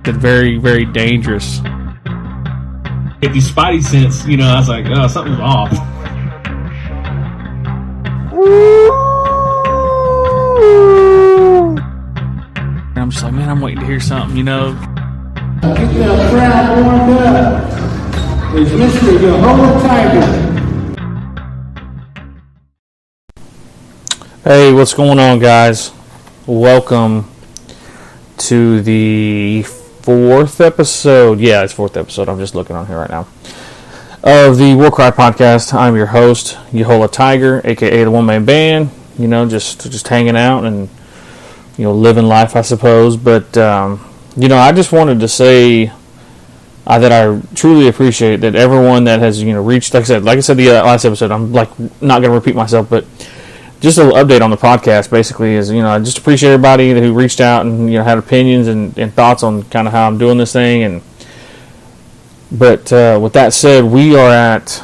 acted very, very dangerous. Get these spidey sense, I was like, oh, something's off. And I'm just like, man, I'm waiting to hear something, Get that crowd warmed up. It's Mr. Yehola Tiger. Hey, what's going on, guys? Welcome to the fourth episode. Yeah, it's fourth episode. I'm just looking on here right now. Of the War Cry podcast. I'm your host, Yehola Tiger, aka the One Man Band. Just hanging out and living life, I suppose. But I just wanted to say that I truly appreciate that everyone that has reached. Like I said the last episode. I'm not going to repeat myself, but just a little update on the podcast. Basically, is I just appreciate everybody who reached out and had opinions and thoughts on kind of how I'm doing this thing. But with that said, we are at,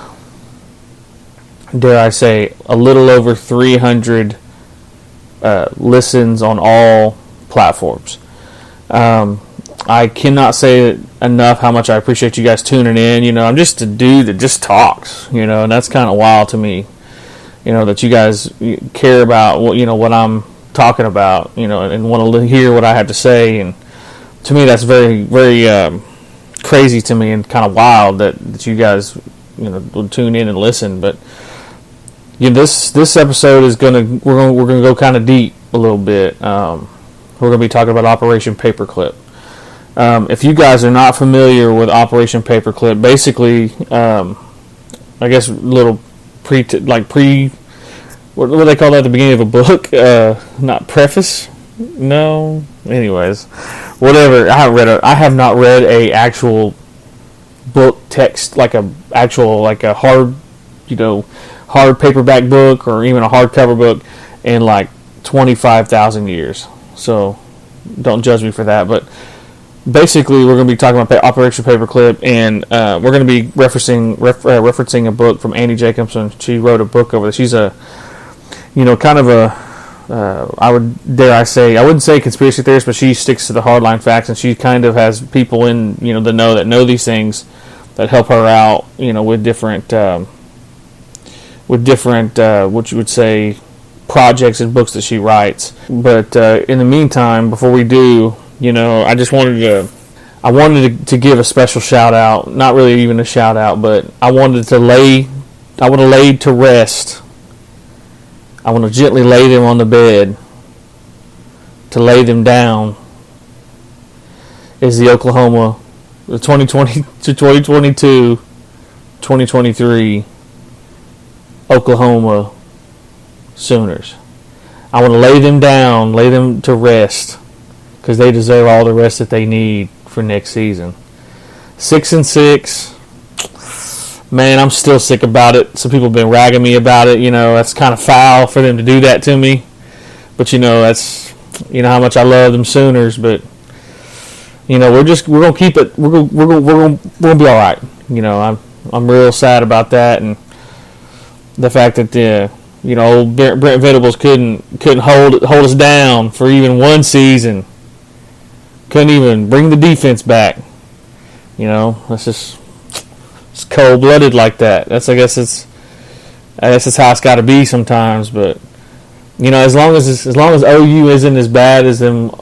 dare I say, a little over 300 listens on all platforms. I cannot say enough how much I appreciate you guys tuning in. I'm just a dude that just talks, and that's kind of wild to me. That you guys care about what I'm talking about, and want to hear what I have to say. And to me, that's very, very crazy to me, and kind of wild that you guys, will tune in and listen. But this episode is we're gonna go kind of deep a little bit. We're gonna be talking about Operation Paperclip. If you guys are not familiar with Operation Paperclip, basically, I guess little what do they call that at the beginning of a book? Not preface? No. Anyways, whatever. I have not read a actual book text, like a hard, hard paperback book or even a hardcover book in like 25,000 years. So don't judge me for that. But basically, we're going to be talking about Operation Paperclip, and we're going to be referencing a book from Annie Jacobson. She wrote a book over this. She's a, kind of a, I wouldn't say conspiracy theorist, but she sticks to the hardline facts, and she kind of has people in, the know that know these things that help her out, with different, what you would say, projects and books that she writes. But in the meantime, before we do, I just wanted to give a special shout out, not really even a shout out, but I want to lay to rest. I want to gently lay them on the bed, to lay them down, is the 2020 to 2022, 2023 Oklahoma Sooners. I want to lay them down, lay them to rest, because they deserve all the rest that they need for next season. 6-6. Man, I'm still sick about it. Some people have been ragging me about it. That's kind of foul for them to do that to me. But that's how much I love them Sooners. But we're gonna keep it. We're gonna be all right. I'm real sad about that, and the fact that old Brent Venables couldn't hold us down for even one season. Couldn't even bring the defense back. That's just. It's cold-blooded like that. I guess it's how it's got to be sometimes. But as long as OU isn't as bad as them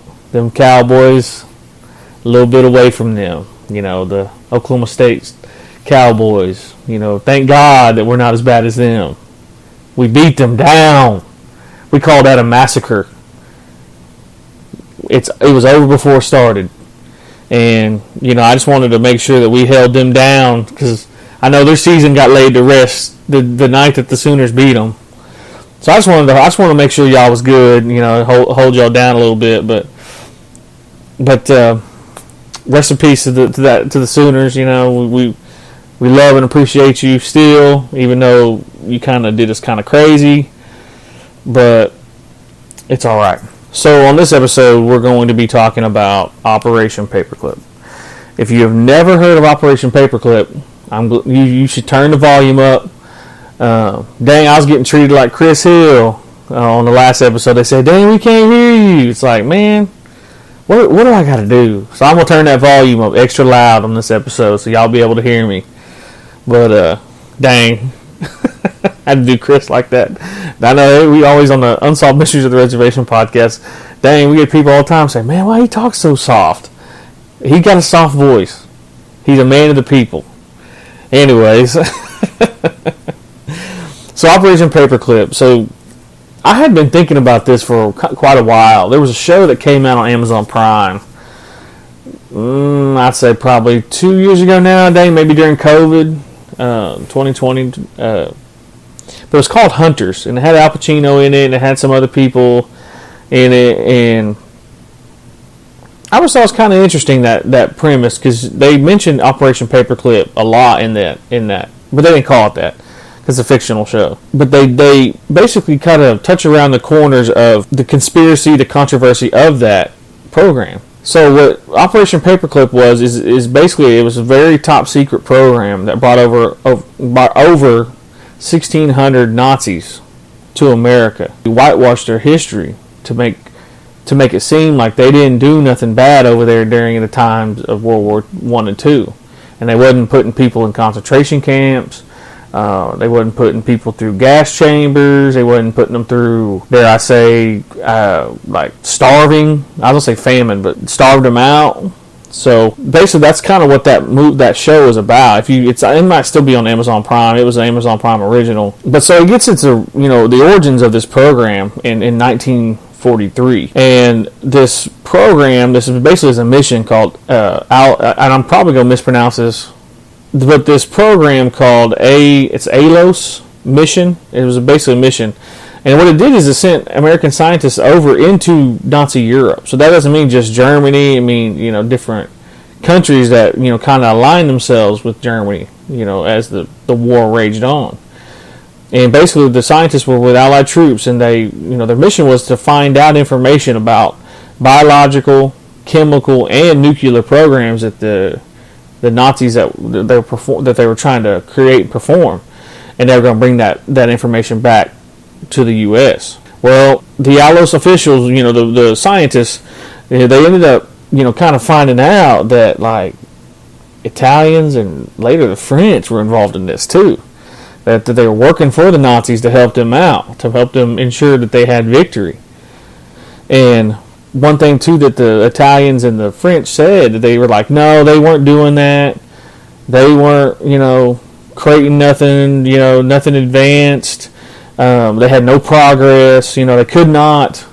Cowboys, a little bit away from them. The Oklahoma State Cowboys. Thank God that we're not as bad as them. We beat them down. We call that a massacre. It was over before it started. And, I just wanted to make sure that we held them down, because I know their season got laid to rest the night that the Sooners beat them. So I just wanted to make sure y'all was good, hold y'all down a little bit. But rest in peace to the Sooners. We love and appreciate you still, even though you kind of did us kind of crazy. But it's all right. So on this episode, we're going to be talking about Operation Paperclip. If you have never heard of Operation Paperclip, you should turn the volume up. Dang, I was getting treated like Chris Hill on the last episode. They said, dang, we can't hear you. It's like, man, what do I got to do? So I'm going to turn that volume up extra loud on this episode so y'all be able to hear me. But, dang. I had to do Chris like that. I know we always on the Unsolved Mysteries of the Reservation podcast. Dang, we get people all the time say, man, why he talks so soft? He got a soft voice. He's a man of the people. Anyways. So Operation Paperclip. So I had been thinking about this for quite a while. There was a show that came out on Amazon Prime. I'd say probably 2 years ago nowadays, maybe during COVID, 2020. But it was called Hunters, and it had Al Pacino in it, and it had some other people in it, and I always thought it was kind of interesting that premise, because they mentioned Operation Paperclip a lot in that, but they didn't call it that because it's a fictional show. But they basically kind of touch around the corners of the conspiracy, the controversy of that program. So what Operation Paperclip was is basically it was a very top secret program that brought over 1,600 Nazis to America. They whitewashed their history to make it seem like they didn't do nothing bad over there during the times of World War I and II. And they wasn't putting people in concentration camps. They wasn't putting people through gas chambers. They wasn't putting them through, dare I say, like starving. I don't say famine, but starved them out. So basically, that's kind of what that show is about. It might still be on Amazon Prime. It was an Amazon Prime original. But so it gets into the origins of this program in 1943, and this program, this is basically a mission called and I'm probably gonna mispronounce this. But this program called it's ALOS mission. It was basically a mission. And what it did is it sent American scientists over into Nazi Europe. So that doesn't mean just Germany. I mean, different countries that, kind of aligned themselves with Germany, as the war raged on. And basically the scientists were with Allied troops, and they, their mission was to find out information about biological, chemical, and nuclear programs that the Nazis that they were trying to create and perform, and they were going to bring that information back to the U.S. Well, the ALOS officials, the scientists, they ended up, kind of finding out that like Italians and later the French were involved in this too. That they were working for the Nazis to help them out, to help them ensure that they had victory. And one thing too that the Italians and the French said, that they were like, no, they weren't doing that. They weren't, creating nothing, nothing advanced. They had no progress. They could not.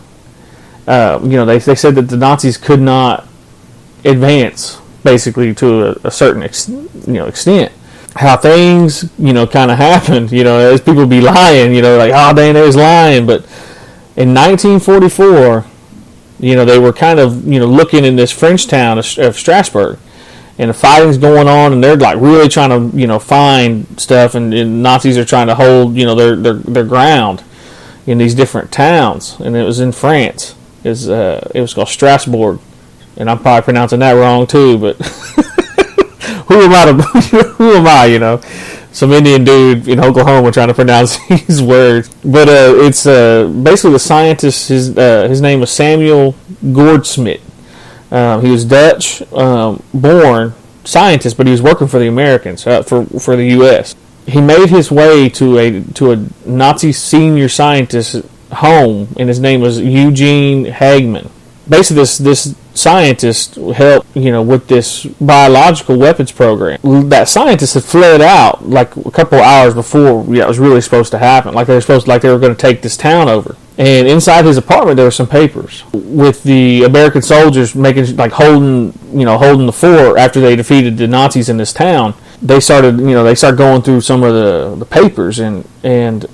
They said that the Nazis could not advance, basically, to a certain extent. How things, kind of happened, as people be lying, like, oh, dang, they was lying. But in 1944, they were kind of, looking in this French town of Strasbourg, and the fighting's going on, and they're like really trying to, find stuff, and Nazis are trying to hold, their ground in these different towns, and it was in France. It was called Strasbourg, and I'm probably pronouncing that wrong too, but who am I, some Indian dude in Oklahoma trying to pronounce these words. But it's basically the scientist. His name was Samuel Goudsmit. He was Dutch born scientist, but he was working for the Americans, for the U.S. He made his way to a Nazi senior scientist's home, and his name was Eugene Hagman. Basically, this scientist helped, with this biological weapons program. That scientist had fled out like a couple of hours before it was really supposed to happen. Like they were going to take this town over. And inside his apartment, there were some papers with the American soldiers holding the fort after they defeated the Nazis in this town. They started going through some of the papers, and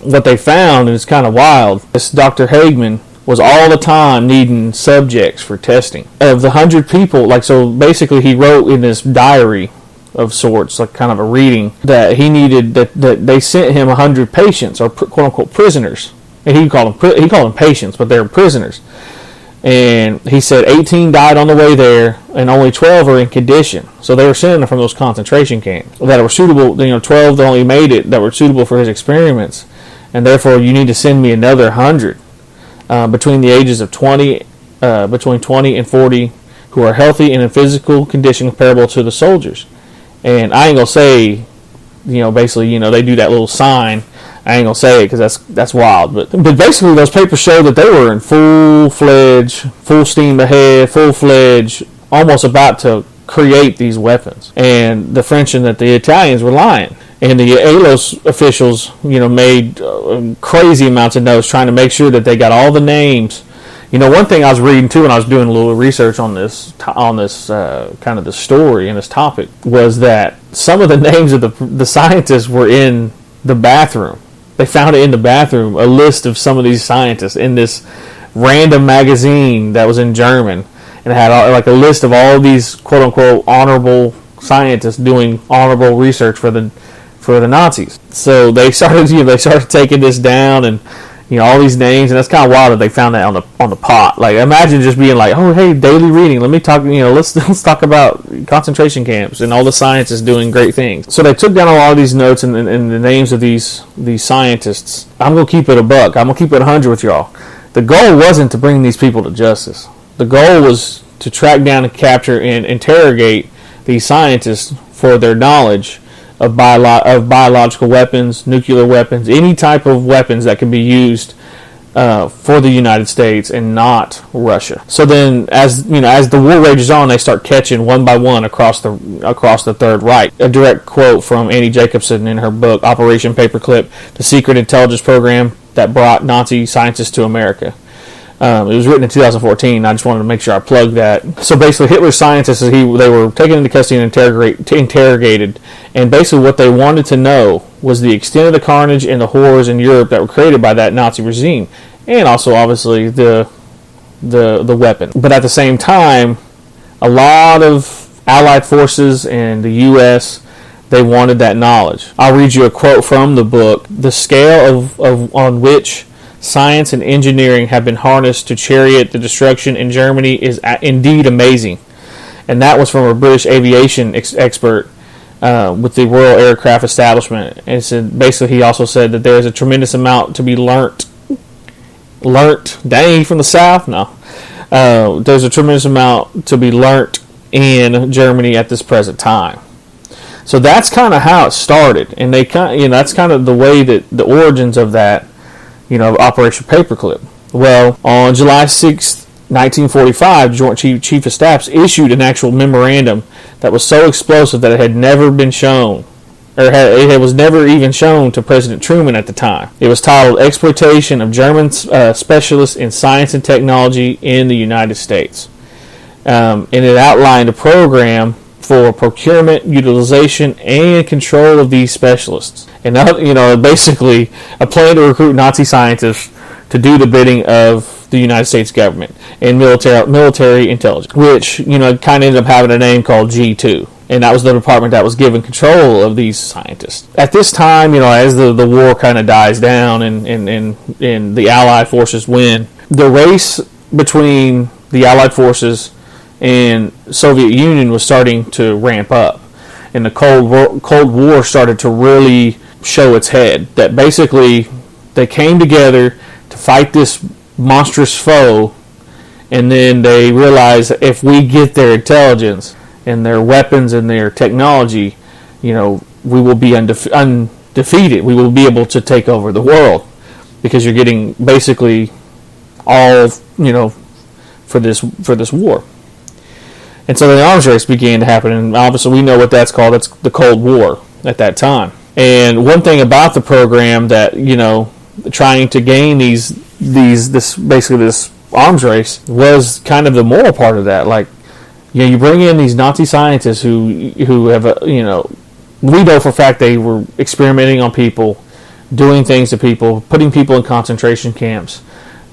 what they found, and it's kind of wild. This Dr. Hagman was all the time needing subjects for testing. Of the 100 people, so basically he wrote in this diary of sorts, like kind of a reading, that he needed, that they sent him 100 patients, or quote-unquote prisoners. And he called them patients, but they were prisoners. And he said 18 died on the way there, and only 12 are in condition. So they were sending them from those concentration camps that were suitable, 12 that only made it, that were suitable for his experiments. And therefore, you need to send me another 100. Between the ages of between 20 and 40, who are healthy and in physical condition comparable to the soldiers. And I ain't gonna say, basically, they do that little sign. I ain't gonna say it because that's wild. But basically, those papers show that they were in full steam ahead, full-fledged, almost about to create these weapons. And the French and the Italians were lying. And the ALOS officials, made crazy amounts of notes trying to make sure that they got all the names. One thing I was reading too when I was doing a little research on this kind of the story and this topic was that some of the names of the scientists were in the bathroom. They found it in the bathroom, a list of some of these scientists in this random magazine that was in German, and it had like a list of all these quote unquote honorable scientists doing honorable research for the Nazis. So they started taking this down, and all these names, and that's kind of wild that they found that on the pot. Like, imagine just being like, oh hey, daily reading, let me talk, let's talk about concentration camps and all the scientists doing great things. So they took down a lot of these notes and the names of these scientists. I'm gonna keep it a buck. I'm gonna keep it 100 with y'all. The goal wasn't to bring these people to justice. The goal was to track down and capture and interrogate these scientists for their knowledge of biological weapons, nuclear weapons, any type of weapons that can be used for the United States and not Russia. So then, as the war rages on, they start catching one by one across the Third Reich. A direct quote from Annie Jacobsen in her book Operation Paperclip: The Secret Intelligence Program That Brought Nazi Scientists to America. It was written in 2014. I just wanted to make sure I plugged that. So basically, Hitler's scientists, they were taken into custody and interrogated, and basically what they wanted to know was the extent of the carnage and the horrors in Europe that were created by that Nazi regime, and also obviously the weapon. But at the same time, a lot of Allied forces and the U.S., they wanted that knowledge. I'll read you a quote from the book. The scale on which science and engineering have been harnessed to chariot the destruction in Germany is indeed amazing. And that was from a British aviation expert with the Royal Aircraft Establishment. And said, basically, he also said that there is a tremendous amount to be learnt. Dang, from the South? No. There's a tremendous amount to be learnt in Germany at this present time. So that's kind of how it started. And that's kind of the way that the origins of that, Operation Paperclip. Well, on July 6th, 1945, Joint Chief of Staffs issued an actual memorandum that was so explosive that it had never been shown, it was never even shown to President Truman at the time. It was titled Exploitation of German Specialists in Science and Technology in the United States. And it outlined a program for procurement, utilization, and control of these specialists. And basically a plan to recruit Nazi scientists to do the bidding of the United States government and military intelligence, which kind of ended up having a name called G2. And that was the department that was given control of these scientists. At this time, as the war kind of dies down and the Allied forces win, the race between the Allied forces and Soviet Union was starting to ramp up. And the Cold War started to really show its head. That basically they came together to fight this monstrous foe, and then they realized that if we get their intelligence and their weapons and their technology, we will be undefeated. We will be able to take over the world, because you're getting basically all for this war. And so the arms race began to happen, and obviously we know what that's called. That's the Cold War at that time. And one thing about the program that, trying to gain this arms race was kind of the moral part of that. Like, you bring in these Nazi scientists who have, we know for a fact they were experimenting on people, doing things to people, putting people in concentration camps,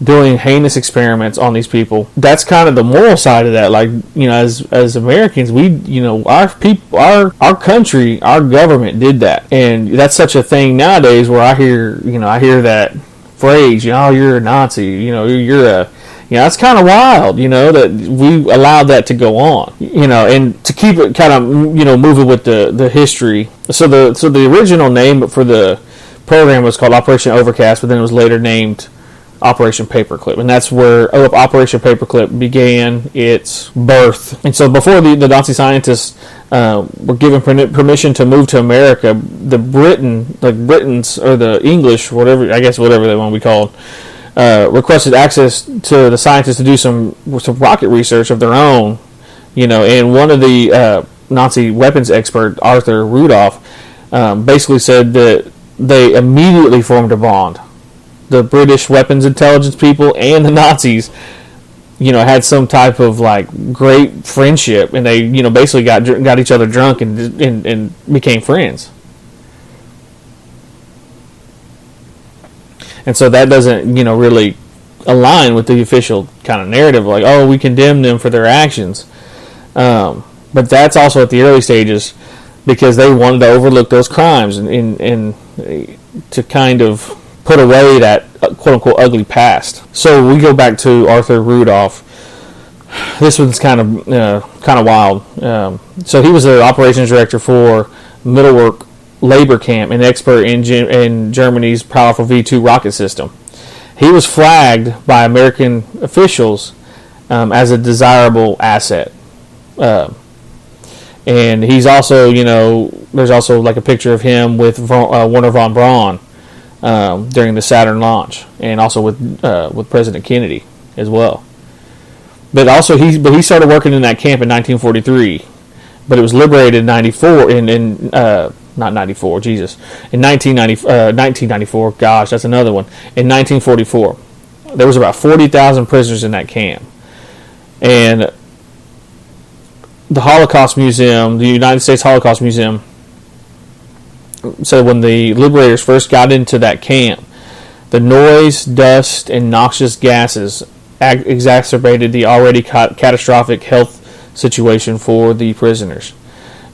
doing heinous experiments on these people. That's kind of the moral side of that. Like, as Americans, we, our people, our country, our government did that. And that's such a thing nowadays where I hear that phrase, you're a Nazi, you're a, it's kind of wild, that we allowed that to go on, and to keep it kind of, moving with the history. So the original name for the program was called Operation Overcast, but then it was later named Operation Paperclip, and that's where Operation Paperclip began its birth. And so before the Nazi scientists were given permission to move to America, the Britons or the English, whatever they want to be called, requested access to the scientists to do some rocket research of their own. And one of the Nazi weapons expert, Arthur Rudolph, basically said that they immediately formed a bond. The British weapons intelligence people and the Nazis, had some type of great friendship, and they, basically got each other drunk and became friends. And so that doesn't, really align with the official kind of narrative, we condemn them for their actions. But that's also at the early stages, because they wanted to overlook those crimes and to kind of put away that quote-unquote ugly past. So we go back to Arthur Rudolph. This one's kind of wild. So he was the operations director for Middlework labor camp, an expert in Germany's powerful V-2 rocket system. He was flagged by American officials as a desirable asset. And he's also, there's also a picture of him with Wernher von Braun during the Saturn launch, and also with President Kennedy as well. But also he started working in that camp in 1943, but it was liberated in 94 not 94, Jesus, in 1994. Gosh, that's another one. In 1944, there was about 40,000 prisoners in that camp, and the Holocaust Museum, the United States Holocaust Museum, said when the liberators first got into that camp, the noise, dust, and noxious gases exacerbated the already catastrophic health situation for the prisoners.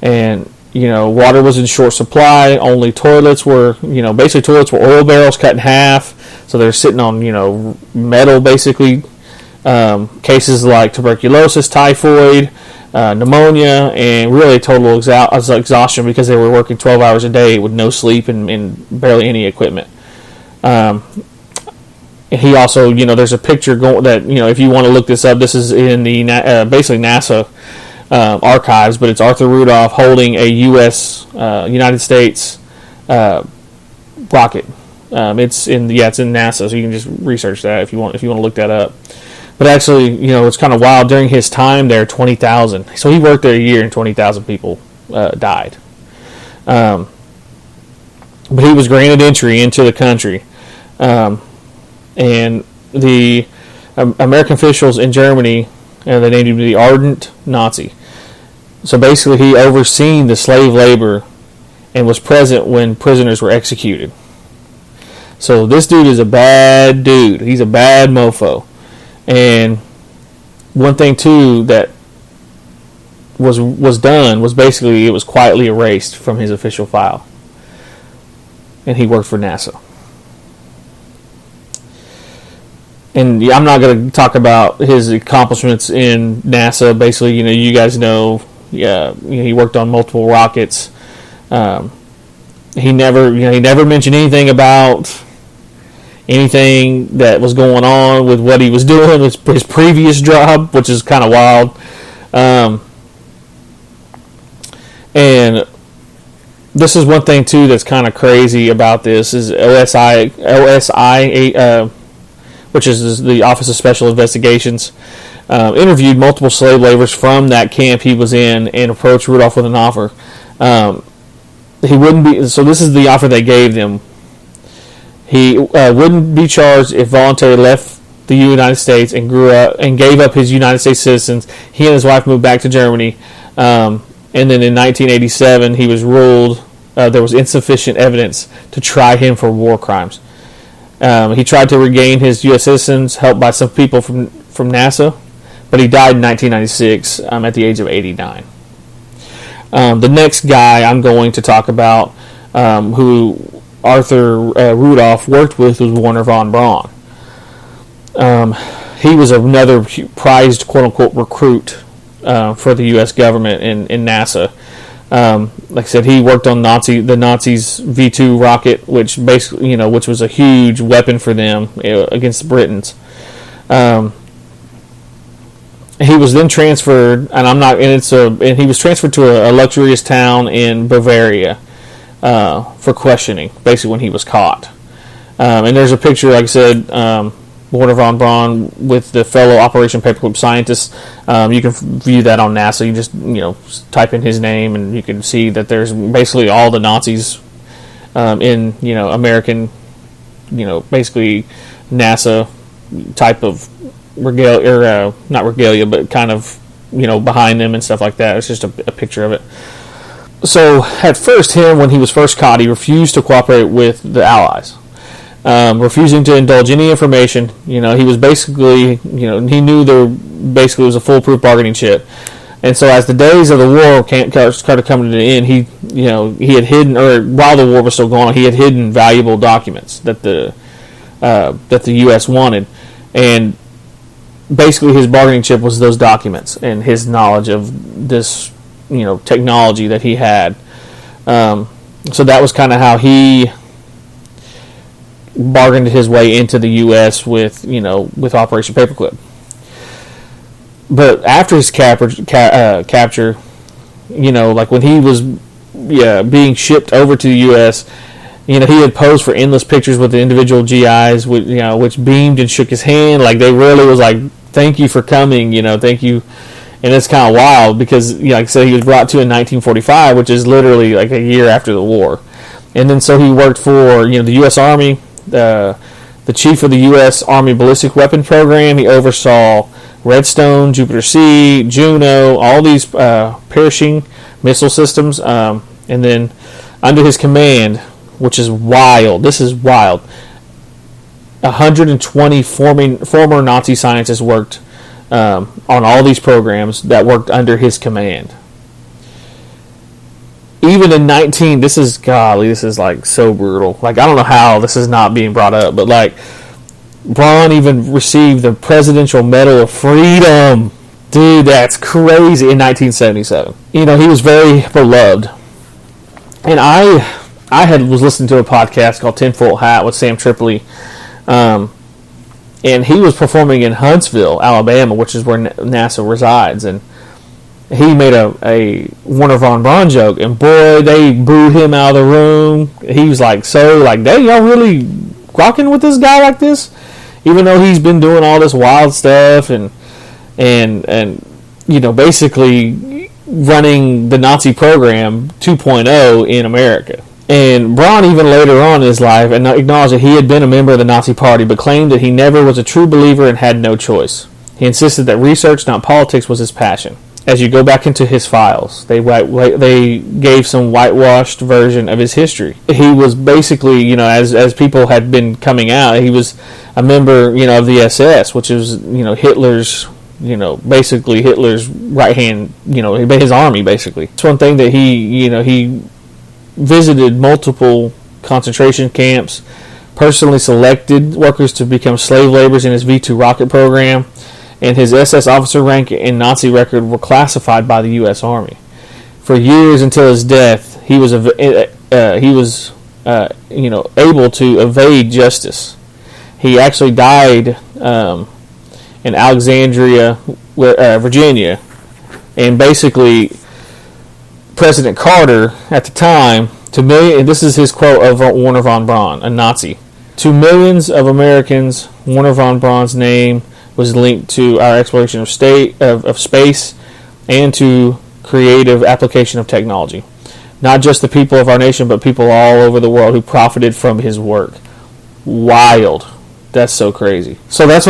And, water was in short supply. Only toilets were, basically toilets were oil barrels cut in half. So they're sitting on, metal, basically. Cases like tuberculosis, typhoid, pneumonia, and really total exhaustion, because they were working 12 hours a day with no sleep and barely any equipment. He also, there's a picture that, if you want to look this up, this is in the basically NASA archives, but it's Arthur Rudolph holding a United States rocket. It's in NASA, so you can just research that if you want to look that up. But actually, it's kind of wild. During his time there, 20,000. So he worked there a year, and 20,000 people died. But he was granted entry into the country. And the American officials in Germany, they named him the Ardent Nazi. So basically, he overseen the slave labor and was present when prisoners were executed. So this dude is a bad dude. He's a bad mofo. And one thing too that was done was basically it was quietly erased from his official file. And he worked for NASA. And I'm not going to talk about his accomplishments in NASA. Basically, you guys know, he worked on multiple rockets. He never mentioned anything about anything that was going on with what he was doing, his previous job, which is kind of wild. And this is one thing too that's kind of crazy about this is OSI, which is the Office of Special Investigations, interviewed multiple slave laborers from that camp he was in and approached Rudolph with an offer. He wouldn't be. So this is the offer they gave them. He wouldn't be charged if voluntarily left the United States and grew up and gave up his United States citizens. He and his wife moved back to Germany, and then in 1987 he was ruled there was insufficient evidence to try him for war crimes. He tried to regain his U.S. citizens, helped by some people from NASA, but he died in 1996 at the age of 89. The next guy I'm going to talk about, who Arthur Rudolph worked with, was Wernher von Braun. He was another prized quote-unquote recruit for the U.S. government in NASA. Like I said, he worked on the Nazis' V2 rocket, which basically, which was a huge weapon for them against the Britons. He was then transferred, and he was transferred to a luxurious town in Bavaria for questioning, basically when he was caught. And there's a picture, like I said, Werner von Braun with the fellow Operation Paperclip scientists. You can view that on NASA. You just type in his name, and you can see that there's basically all the Nazis in American, basically NASA type of regalia, or not regalia, but kind of behind them and stuff like that. It's just a picture of it. So at first, when he was first caught, he refused to cooperate with the Allies. Refusing to indulge any information. He was basically, he knew there basically was a foolproof bargaining chip. And so as the days of the war started coming to an end, he had hidden, or while the war was still going on, he had hidden valuable documents that the U.S. wanted. And basically his bargaining chip was those documents and his knowledge of this, technology that he had. So that was kind of how he bargained his way into the U.S. with Operation Paperclip. But after his capture, like when he was being shipped over to the U.S., he had posed for endless pictures with the individual GIs, which beamed and shook his hand. Like they really was like, "Thank you for coming," thank you. And it's kind of wild because, like I said, he was brought to in 1945, which is literally like a year after the war. And then so he worked for the U.S. Army, the chief of the U.S. Army Ballistic Weapon Program. He oversaw Redstone, Jupiter-C, Juno, all these perishing missile systems. And then under his command, which is wild, this is wild, 120 former Nazi scientists worked on all these programs that worked under his command. Even in this is like so brutal. Like I don't know how this is not being brought up, but like Braun even received the Presidential Medal of Freedom. Dude, that's crazy. In 1977. He was very beloved. And I was listening to a podcast called Tinfoil Hat with Sam Tripoli. And he was performing in Huntsville, Alabama, which is where NASA resides. And he made a Werner von Braun joke, and boy, they booed him out of the room. He was like, dang, y'all really rocking with this guy like this? Even though he's been doing all this wild stuff and basically running the Nazi program 2.0 in America. And Braun, even later on in his life, acknowledged that he had been a member of the Nazi Party, but claimed that he never was a true believer and had no choice. He insisted that research, not politics, was his passion. As you go back into his files, they gave some whitewashed version of his history. He was basically, as people had been coming out, he was a member, of the SS, which is, Hitler's, basically Hitler's right hand, his army, basically. It's one thing that he visited multiple concentration camps, personally selected workers to become slave laborers in his V2 rocket program, and his SS officer rank and Nazi record were classified by the U.S. Army. For years until his death, he was able to evade justice. He actually died in Alexandria, Virginia, and basically President Carter at the time, and this is his quote of Werner von Braun, a Nazi, "To millions of Americans, Werner von Braun's name was linked to our exploration of space and to creative application of technology. Not just the people of our nation, but people all over the world who profited from his work." Wild. That's so crazy. So that's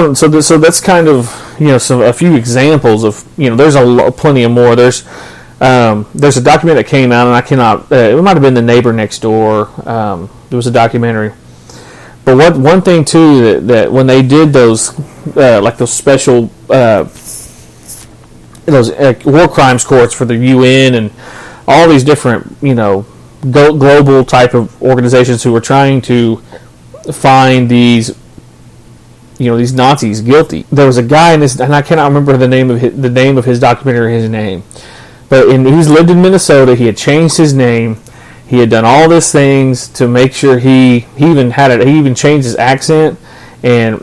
kind of a few examples of there's plenty of more. There's a document that came out, and I cannot. It might have been The Neighbor Next Door. It was a documentary. But one thing too that when they did those those special those war crimes courts for the UN and all these different global type of organizations who were trying to find these these Nazis guilty. There was a guy in this, and I cannot remember the name of his documentary or his name, he's lived in Minnesota. He had changed his name. He had done all these things to make sure he even changed his accent, and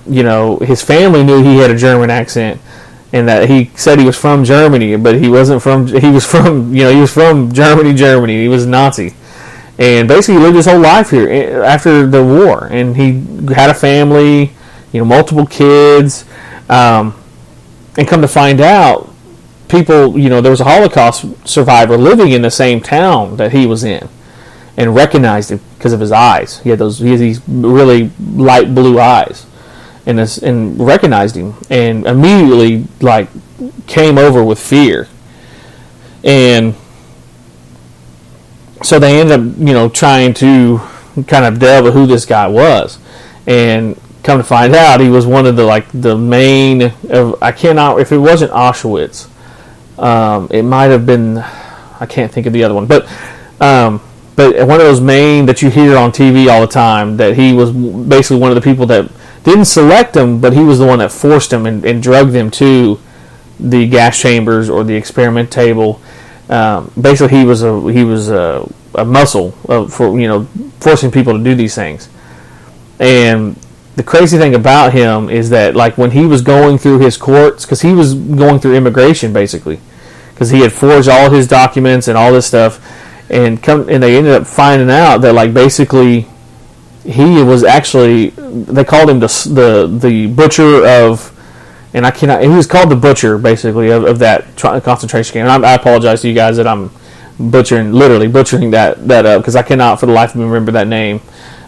his family knew he had a German accent, and that he said he was from Germany, but he wasn't from. He was from Germany. He was a Nazi, and basically lived his whole life here after the war, and he had a family, multiple kids, and come to find out, people, there was a Holocaust survivor living in the same town that he was in, and recognized him because of his eyes. He had these really light blue eyes, and recognized him, and immediately came over with fear. And so they ended up, trying to kind of delve with who this guy was, and come to find out he was one of the main of, I cannot, if it wasn't Auschwitz, it might have been, I can't think of the other one, but one of those main that you hear on TV all the time, that he was basically one of the people that didn't select them, but he was the one that forced them and drugged them to the gas chambers or the experiment table. Basically, he was a muscle for forcing people to do these things. And the crazy thing about him is that when he was going through his courts, because he was going through immigration basically, because he had forged all his documents and all this stuff, and they ended up finding out that basically he was actually, they called him the butcher of, and he was called the butcher basically of that concentration camp. And I apologize to you guys that I'm literally butchering that up, because I cannot for the life of me remember that name.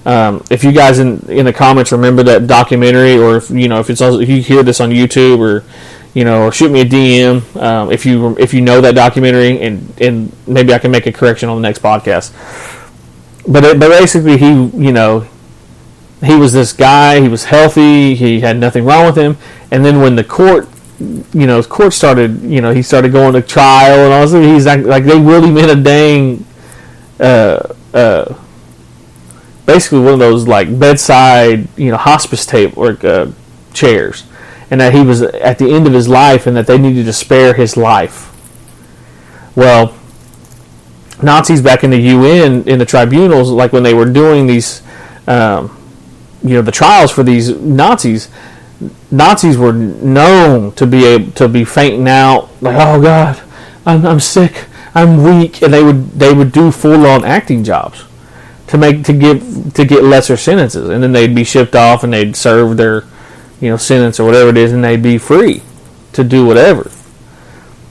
If you guys in the comments remember that documentary, or if you hear this on YouTube, or or shoot me a DM if you know that documentary, and maybe I can make a correction on the next podcast. But basically, he was this guy. He was healthy. He had nothing wrong with him. And then when the court started, he started going to trial, and all this, he's like they wheeled him in a dang, basically one of those bedside, hospice table chairs, and that he was at the end of his life, and that they needed to spare his life. Well, Nazis back in the UN, in the tribunals, when they were doing these, the trials for these Nazis were known to be fainting out, oh God, I'm sick, I'm weak, and they would do full on acting jobs to get lesser sentences, and then they'd be shipped off and they'd serve their sentence or whatever it is, and they'd be free to do whatever.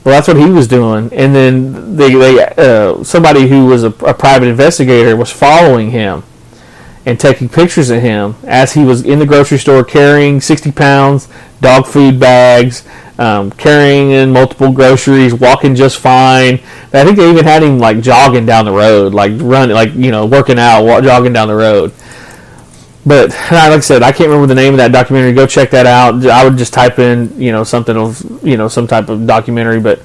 Well, that's what he was doing. And then they somebody who was a private investigator was following him and taking pictures of him as he was in the grocery store carrying 60 pounds, dog food bags, carrying in multiple groceries, walking just fine. I think they even had him jogging down the road, running, working out, jogging down the road. But like I said, I can't remember the name of that documentary. Go check that out. I would just type in, something of, some type of documentary. But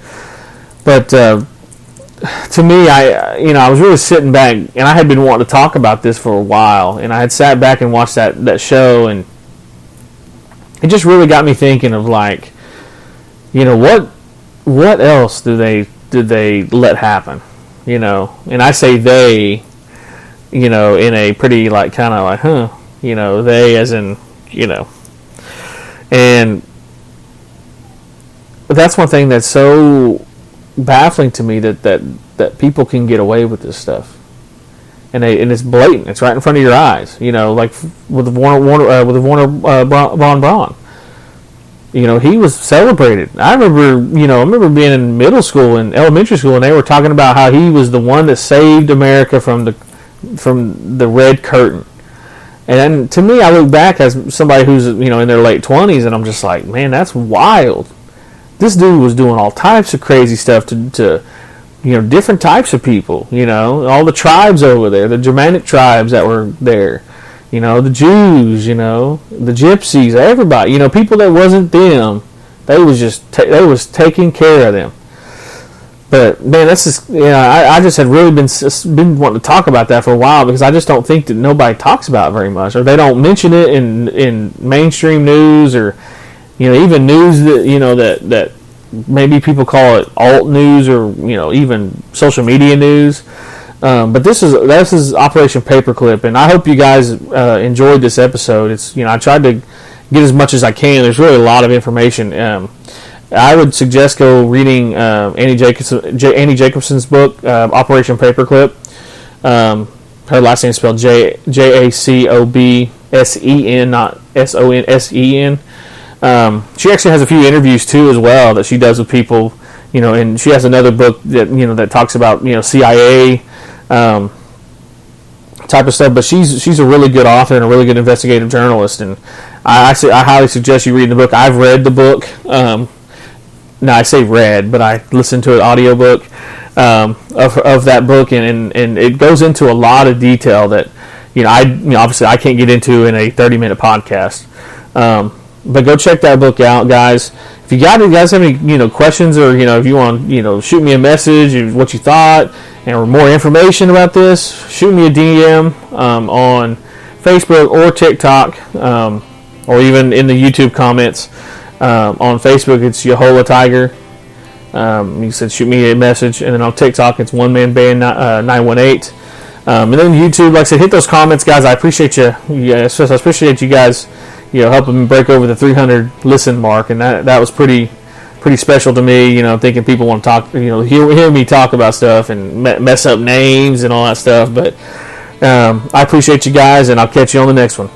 to me, I was really sitting back, and I had been wanting to talk about this for a while, and I had sat back and watched that show, and it just really got me thinking of what else did they let happen, and I say they, in a pretty they as in, and that's one thing that's so baffling to me, that people can get away with this stuff, and it's blatant. It's right in front of your eyes. With Warner Von Braun. He was celebrated. I remember being in middle school and elementary school, and they were talking about how he was the one that saved America from the Red Curtain. And to me, I look back as somebody who's in their late 20s, and I'm just like, man, that's wild. This dude was doing all types of crazy stuff to different types of people. All the tribes over there, the Germanic tribes that were there. The Jews, the Gypsies, everybody. People that wasn't them, they was taking care of them. But man, that's just I just had really been wanting to talk about that for a while, because I just don't think that nobody talks about it very much, or they don't mention it in mainstream news, or even news that that maybe people call it alt news, or even social media news. But this is Operation Paperclip, and I hope you guys enjoyed this episode. It's I tried to get as much as I can. There's really a lot of information. I would suggest go reading Annie Jacobson's book, Operation Paperclip. Her last name is spelled Jacobsen, not Sonsen. She actually has a few interviews too as well that she does with people, and she has another book that that talks about CIA type of stuff. But she's a really good author and a really good investigative journalist, and I highly suggest you read the book. I've read the book. Now I say read, but I listened to an audiobook of that book, and it goes into a lot of detail that obviously I can't get into in a 30-minute podcast. But go check that book out, guys. If you guys have any questions, or if you want shoot me a message of what you thought and more information about this, shoot me a DM on Facebook or TikTok, or even in the YouTube comments. On Facebook, it's Yahola Tiger. You said shoot me a message, and then on TikTok, it's One Man Band 918. And then YouTube, like I said, hit those comments, guys. I appreciate you. Yes, I appreciate you guys. Helping me break over the 300 listen mark, and that was pretty special to me. Thinking people want to talk, hear me talk about stuff and mess up names and all that stuff. But I appreciate you guys, and I'll catch you on the next one.